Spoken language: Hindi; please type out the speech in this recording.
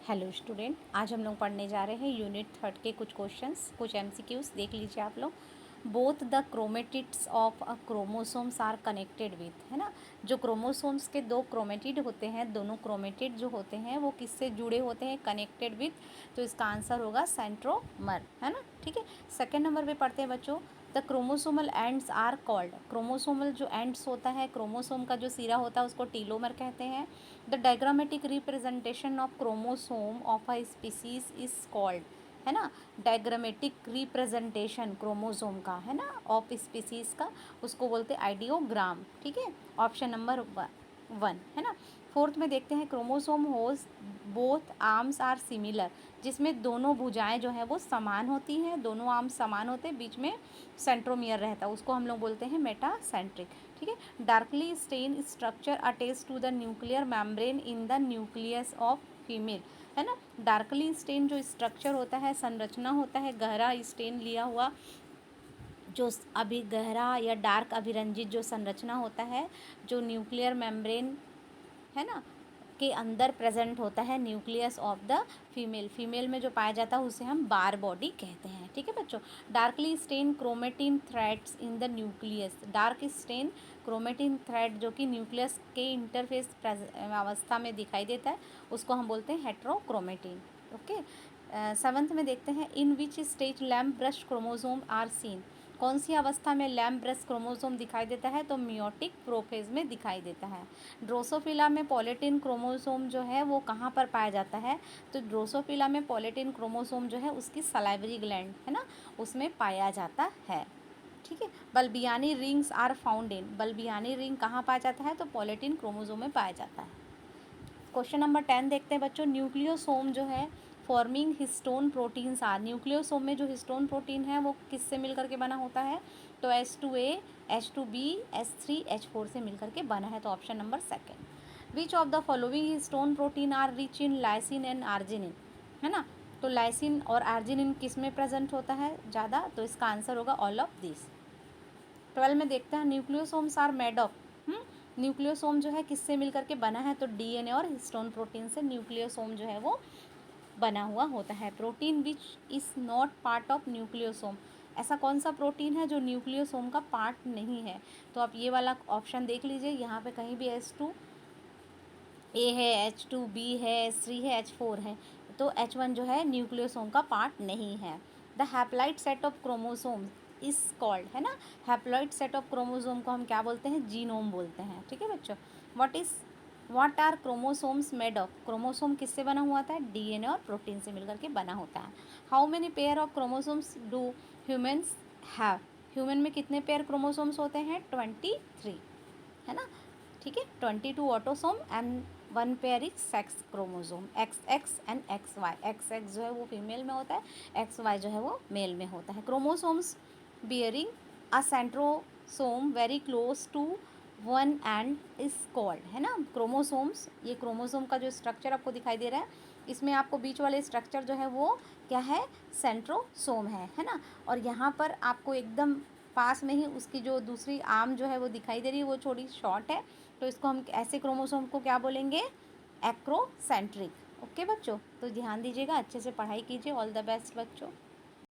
हेलो स्टूडेंट, आज हम लोग पढ़ने जा रहे हैं यूनिट 3 के कुछ क्वेश्चंस, कुछ एमसीक्यूज देख लीजिए आप लोग। Both the chromatids of a chromosomes are connected with, है ना। जो क्रोमोसोम्स के दो क्रोमेटिड होते हैं, दोनों क्रोमेटिड जो होते हैं वो किससे जुड़े होते हैं? Connected with. तो इसका आंसर होगा सेंट्रोमर, है ना। ठीक है, सेकेंड नंबर पे पढ़ते हैं बच्चों। The chromosomal ends are called, chromosomal जो एंड्स होता है, क्रोमोसोम का जो सिरा होता है उसको टीलोमर कहते हैं। The diagrammatic representation of chromosome of a species is called, है ना। डायग्रामेटिक रिप्रेजेंटेशन क्रोमोसोम का, है ना, ऑफ स्पीसीज का, उसको बोलते हैं आइडियोग्राम। ठीक है, ऑप्शन नंबर 1, है ना। फोर्थ में देखते हैं chromosome whose both arms are similar, जिसमें दोनों भुजाएं जो हैं वो समान होती हैं, दोनों आर्म्स समान होते हैं, बीच में सेंट्रोमियर रहता है, उसको हम लोग बोलते हैं मेटासेंट्रिक। ठीक है, darkly stain structure attach to the nuclear membrane in the nucleus of female, है ना। डार्कली स्टेन जो स्ट्रक्चर होता है, संरचना होता है, गहरा स्टेन लिया हुआ, जो अभी गहरा या डार्क अभिरंजित जो संरचना होता है, जो न्यूक्लियर मेम्ब्रेन, है ना, के अंदर प्रेजेंट होता है, न्यूक्लियस ऑफ द फीमेल में जो पाया जाता है उसे हम बार बॉडी कहते हैं। ठीक है बच्चों, darkly stain chromatin threads in the nucleus, dark stain chromatin thread जो कि न्यूक्लियस के इंटरफेस अवस्था में दिखाई देता है, उसको हम बोलते हैं हेट्रोक्रोमेटिन। ओके, सेवंथ में देखते हैं in which stage lampbrush chromosome are seen, कौन सी अवस्था में लैम्प ब्रश क्रोमोसोम दिखाई देता है? तो मियोटिक प्रोफेज में दिखाई देता है। ड्रोसोफिला में पॉलीटिन क्रोमोसोम जो है वो कहाँ पर पाया जाता है? तो ड्रोसोफिला में पॉलीटिन क्रोमोसोम जो है उसकी सलाइवरी ग्लैंड, है ना, उसमें पाया जाता है। ठीक है, Balbiani rings are found in, Balbiani ring कहाँ पाया जाता है? तो पॉलीटिन क्रोमोसोम में पाया जाता है। क्वेश्चन नंबर 10 देखते हैं बच्चों। न्यूक्लियोसोम जो है forming histone proteins are, nucleosome में जो हिस्टोन प्रोटीन है वो किससे मिलकर के बना होता है? तो H2A, H2B, H3, H4 से मिलकर के बना है, तो option number 2। Which of the following histone protein are rich in lysine and arginine, है ना। तो लाइसिन और आर्जिनिन किस में प्रेजेंट होता है ज़्यादा? तो इसका आंसर होगा ऑल ऑफ दिस। 12 में देखते हैं nucleosomes are made of, nucleosome जो है किससे मिलकर के बना है? तो डीएनए और हिस्टोन प्रोटीन से न्यूक्लियोसोम जो है वो बना हुआ होता है। Protein which is not part of nucleosome, ऐसा कौन सा प्रोटीन है जो न्यूक्लियोसोम का पार्ट नहीं है? तो आप ये वाला ऑप्शन देख लीजिए, यहाँ पे कहीं भी H2A है, H2B है, H3 है, H4 है, तो H1 जो है न्यूक्लियोसोम का पार्ट नहीं है। The haploid set of chromosomes is called, है ना, हैप्लॉइड सेट ऑफ क्रोमोसोम को हम क्या बोलते हैं? जीनोम बोलते हैं। ठीक है बच्चों, what are chromosomes made of, chromosome किससे बना हुआ था? डीएनए और प्रोटीन से मिलकर के बना होता है। How many pair of chromosomes do humans have, human में कितने पेयर क्रोमोसोम्स होते हैं? 23, है ना। ठीक है, 22 autosome and 1 pair is sex chromosome, XX and XY, XX जो है वो फीमेल में होता है, XY जो है वो मेल में होता है। Chromosomes bearing a centrosome very close to 1 end is called, है ना। क्रोमोसोम्स, ये क्रोमोसोम का जो स्ट्रक्चर आपको दिखाई दे रहा है, इसमें आपको बीच वाले स्ट्रक्चर जो है वो क्या है? सेंट्रोसोम है ना। और यहाँ पर आपको एकदम पास में ही उसकी जो दूसरी आर्म जो है वो दिखाई दे रही है, वो थोड़ी शॉर्ट है, तो इसको हम ऐसे क्रोमोसोम को क्या बोलेंगे? एक्रोसेंट्रिक। ओके बच्चों, तो ध्यान दीजिएगा, अच्छे से पढ़ाई कीजिए। ऑल द बेस्ट बच्चों।